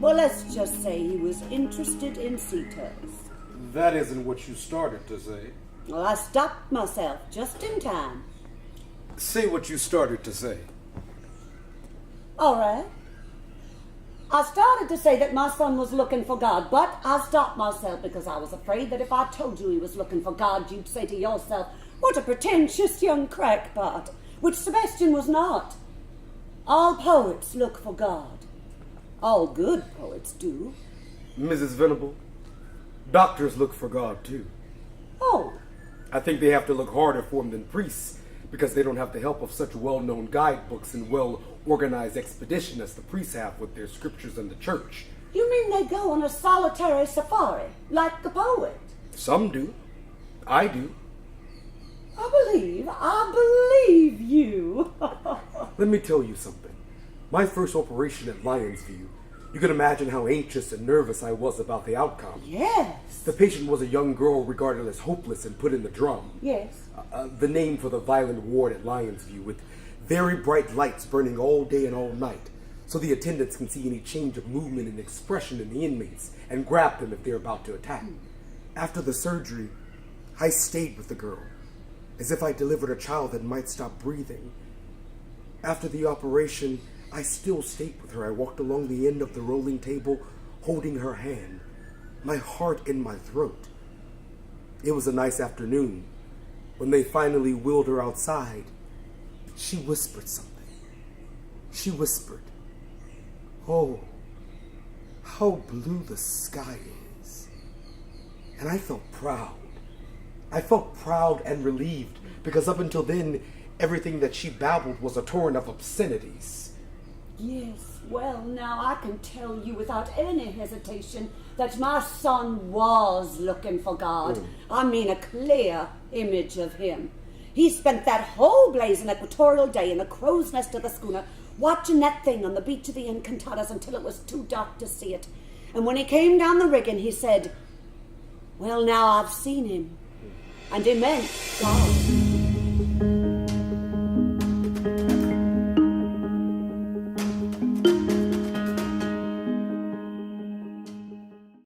Well, let's just say he was interested in suitors. That isn't what you started to say. Well, I stopped myself just in time. Say what you started to say. All right. I started to say that my son was looking for God, but I stopped myself because I was afraid that if I told you he was looking for God, you'd say to yourself, what a pretentious young crackpot, which Sebastian was not. All poets look for God. All good poets do. Mrs. Venable, doctors look for God too. Oh. I think they have to look harder for him than priests, because they don't have the help of such well-known guidebooks and well-organized expedition as the priests have with their scriptures and the church. You mean they go on a solitary safari, like the poet? Some do. I do. I believe you. Let me tell you something. My first operation at Lion's View, you can imagine how anxious and nervous I was about the outcome. Yes. The patient was a young girl regarded as hopeless and put in the drum. Yes. The name for the violent ward at Lion's View, with very bright lights burning all day and all night, so the attendants can see any change of movement and expression in the inmates and grab them if they're about to attack. After the surgery, I stayed with the girl, as if I delivered a child that might stop breathing. After the operation, I still stayed with her. I walked along the end of the rolling table, holding her hand, my heart in my throat. It was a nice afternoon. When they finally wheeled her outside, she whispered something. She whispered, "Oh, how blue the sky is." And I felt proud. I felt proud and relieved, because up until then, everything that she babbled was a torrent of obscenities. Yes, well, now I can tell you without any hesitation that my son was looking for God. I mean, a clear image of him. He spent that whole blazing equatorial day in the crow's nest of the schooner, watching that thing on the beach of the Encantadas until it was too dark to see it. And when he came down the rigging, he said, "Well, now I've seen him." And he meant God.